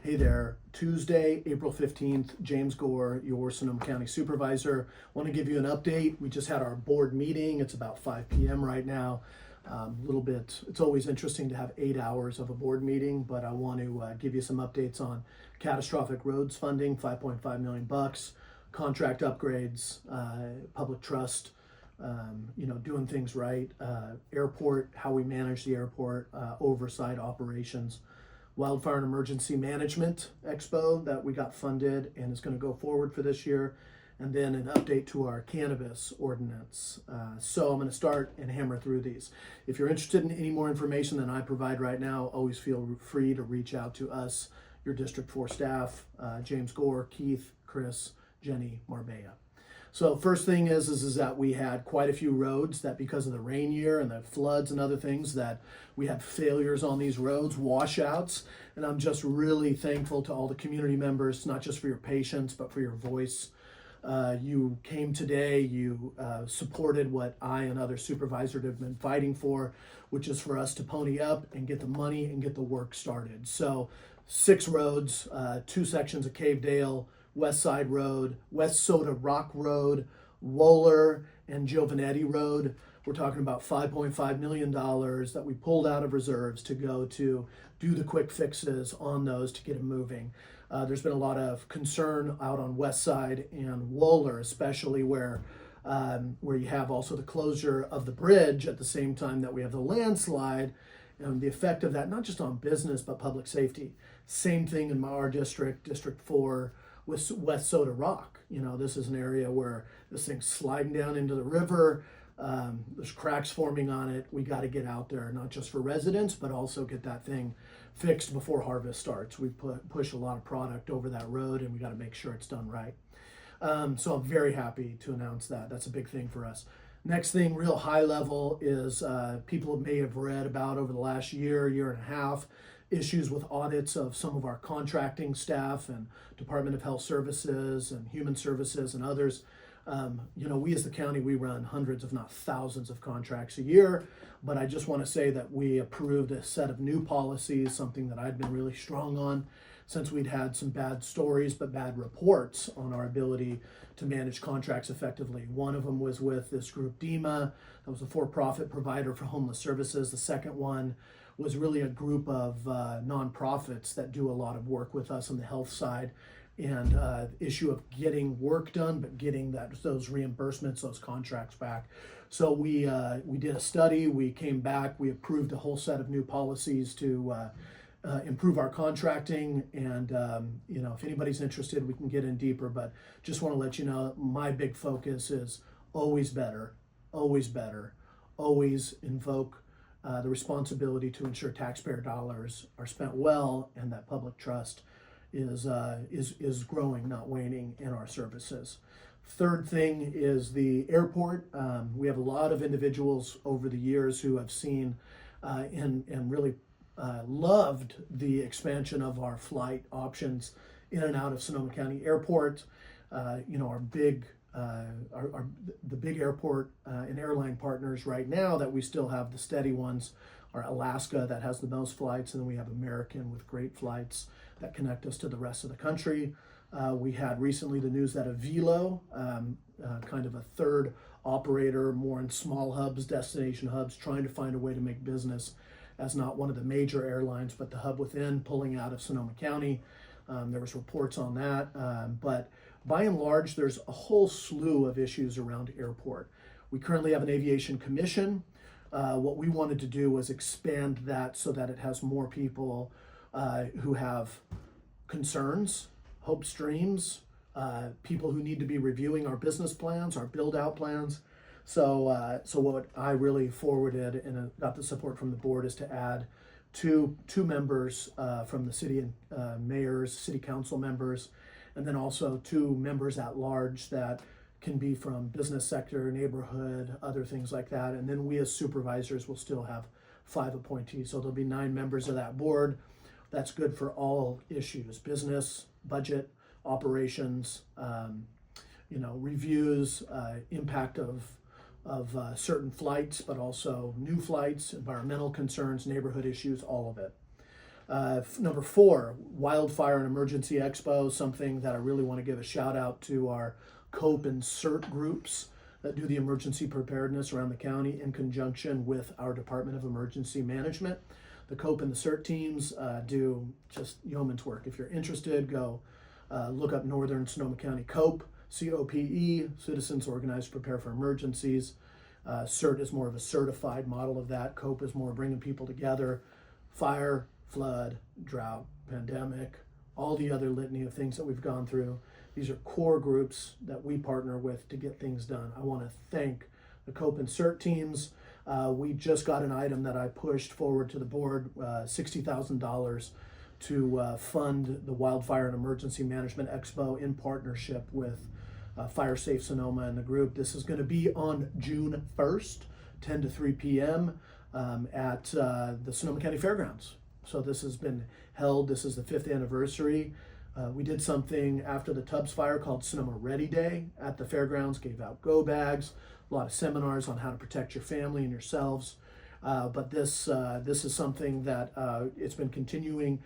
Hey there, Tuesday, April 15th, James Gore, your Sonoma County Supervisor. Want to give you an update. We just had our board meeting. It's about 5 p.m. right now. It's always interesting to have 8 hours of a board meeting, but I want to give you some updates on catastrophic roads funding, $5.5 million, contract upgrades, public trust, doing things right, airport, how we manage the airport, oversight operations. Wildfire and Emergency Management Expo that we got funded and is going to go forward for this year, and then an update to our cannabis ordinance. So I'm going to start and hammer through these. If you're interested in any more information than I provide right now, always feel free to reach out to us, your District 4 staff, James Gore, Keith, Chris, Jenny, Marbella. So first thing is that we had quite a few roads that, because of the rain year and the floods and other things, that we had failures on these roads, washouts, and I'm just really thankful to all the community members, not just for your patience, but for your voice. You came today, you supported what I and other supervisors have been fighting for, which is for us to pony up and get the money and get the work started. So 6 roads, 2 sections of Cave Dale, West Side Road, West Soda Rock Road, Wohler, and Giovanetti Road. We're talking about $5.5 million that we pulled out of reserves to go to do the quick fixes on those to get them moving. There's been a lot of concern out on West Side and Wohler, especially where you have also the closure of the bridge at the same time that we have the landslide, and the effect of that, not just on business, but public safety. Same thing in our district, District 4, with West Soda Rock. This is an area where this thing's sliding down into the river. There's cracks forming on it. We got to get out there, not just for residents, but also get that thing fixed before harvest starts. We push a lot of product over that road, and we got to make sure it's done right. So I'm very happy to announce that. That's a big thing for us. Next thing, real high level, is people may have read about over the last year and a half, issues with audits of some of our contracting staff and Department of Health Services and Human Services and others. We as the county, we run hundreds, if not thousands, of contracts a year, but I just want to say that we approved a set of new policies, something that I'd been really strong on since we'd had some bad stories, but bad reports on our ability to manage contracts effectively. One of them was with this group, DEMA, that was a for-profit provider for homeless services. The second one was really a group of nonprofits that do a lot of work with us on the health side, and the issue of getting work done, but getting those reimbursements, those contracts back. So we did a study, we came back, we approved a whole set of new policies to improve our contracting, and if anybody's interested, we can get in deeper, but just want to let you know my big focus is always better, always better, always invoke the responsibility to ensure taxpayer dollars are spent well, and that public trust is growing, not waning, in our services. Third thing is the airport. We have a lot of individuals over the years who have seen and really loved the expansion of our flight options in and out of Sonoma County Airport. Our big the big airport and airline partners right now that we still have, the steady ones, are Alaska, that has the most flights, and then we have American with great flights that connect us to the rest of the country. We had recently the news that Avilo, kind of a third operator, more in small hubs, destination hubs, trying to find a way to make business as not one of the major airlines, but the hub within, pulling out of Sonoma County. There was reports on that, but by and large, there's a whole slew of issues around airport. We currently have an Aviation Commission. What we wanted to do was expand that so that it has more people who have concerns, hope streams, people who need to be reviewing our business plans, our build-out plans. So what I really forwarded and got the support from the board is to add two members from the city and mayors, city council members, and then also 2 members at large that can be from business sector, neighborhood, other things like that. And then we as supervisors will still have 5 appointees. So there'll be 9 members of that board. That's good for all issues: business, budget, operations, reviews, impact of certain flights, but also new flights, environmental concerns, neighborhood issues, all of it. Number 4, Wildfire and Emergency Expo, something that I really want to give a shout out to our COPE and CERT groups that do the emergency preparedness around the county in conjunction with our Department of Emergency Management. The COPE and the CERT teams do just yeoman's work. If you're interested, go look up Northern Sonoma County COPE, COPE, Citizens Organized to Prepare for Emergencies. CERT is more of a certified model of that. COPE is more bringing people together. Fire, flood, drought, pandemic, all the other litany of things that we've gone through. These are core groups that we partner with to get things done. I want to thank the COPE and CERT teams. We just got an item that I pushed forward to the board, $60,000 to fund the Wildfire and Emergency Management Expo in partnership with Fire Safe Sonoma and the group. This is going to be on June 1st, 10 to 3 p.m. At the Sonoma County Fairgrounds. So this has been held. This is the 5th anniversary. We did something after the Tubbs fire called Sonoma Ready Day at the fairgrounds, gave out go bags, a lot of seminars on how to protect your family and yourselves. But this is something that it's been continuing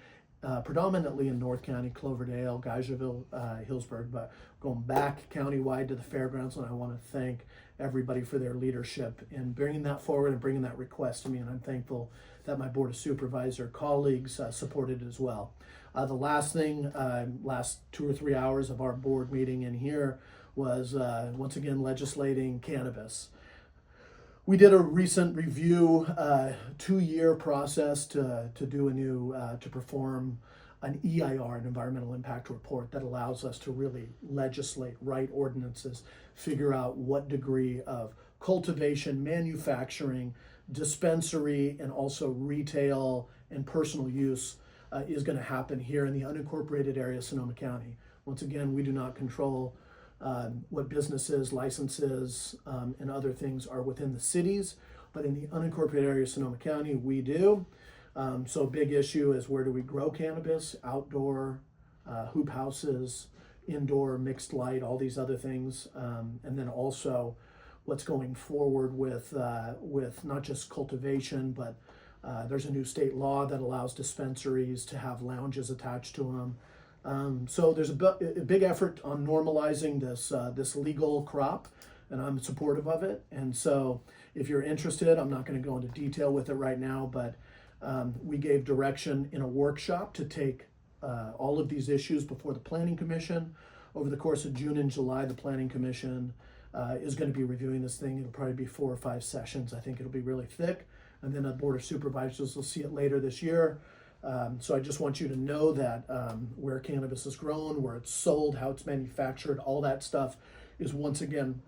predominantly in North County, Cloverdale, Geyserville, Hillsburg, but going back countywide to the fairgrounds. And I want to thank everybody for their leadership in bringing that forward and bringing that request to me. And I'm thankful that my Board of Supervisor colleagues supported it as well. The last thing, last 2 or 3 hours of our board meeting in here was once again legislating cannabis. We did a recent review, 2-year process to do a new, to perform an EIR, an environmental impact report, that allows us to really legislate, write ordinances, figure out what degree of cultivation, manufacturing, dispensary, and also retail and personal use is going to happen here in the unincorporated area of Sonoma County. Once again, we do not control what businesses, licenses, and other things are within the cities, but in the unincorporated area of Sonoma County, we do. So a big issue is, where do we grow cannabis? Outdoor, hoop houses, indoor, mixed light, all these other things. And then also what's going forward with not just cultivation, but there's a new state law that allows dispensaries to have lounges attached to them. So there's a big effort on normalizing this legal crop, and I'm supportive of it. And so if you're interested, I'm not going to go into detail with it right now, but we gave direction in a workshop to take all of these issues before the Planning Commission. Over the course of June and July, the Planning Commission is going to be reviewing this thing. It'll probably be 4 or 5 sessions. I think it'll be really thick. And then the Board of Supervisors will see it later this year. So I just want you to know that where cannabis is grown, where it's sold, how it's manufactured, all that stuff is once again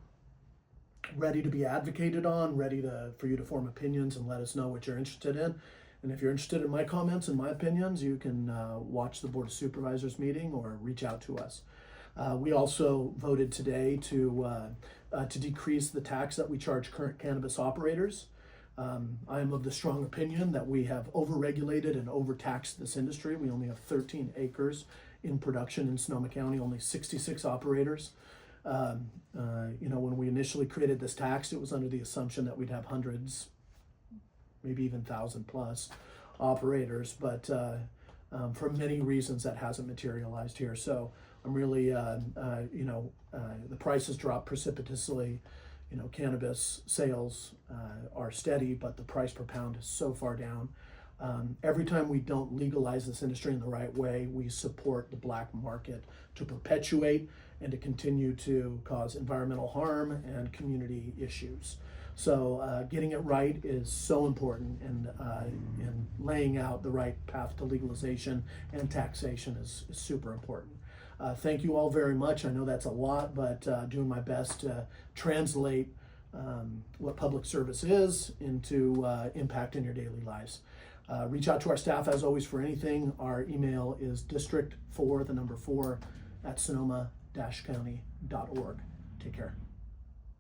ready to be advocated on, ready for you to form opinions and let us know what you're interested in. And if you're interested in my comments and my opinions, you can watch the Board of Supervisors meeting or reach out to us. We also voted today to decrease the tax that we charge current cannabis operators. I am of the strong opinion that we have overregulated and overtaxed this industry. We only have 13 acres in production in Sonoma County, only 66 operators. When we initially created this tax, it was under the assumption that we'd have hundreds, maybe even 1,000 plus operators, but for many reasons that hasn't materialized here. So I'm really, the price has dropped precipitously. Cannabis sales are steady, but the price per pound is so far down. Every time we don't legalize this industry in the right way, we support the black market to perpetuate and to continue to cause environmental harm and community issues. So getting it right is so important, and laying out the right path to legalization and taxation is super important. Thank you all very much. I know that's a lot, but doing my best to translate what public service is into impact in your daily lives. Reach out to our staff as always for anything. Our email is district4 @ Sonoma-county.org. Take care.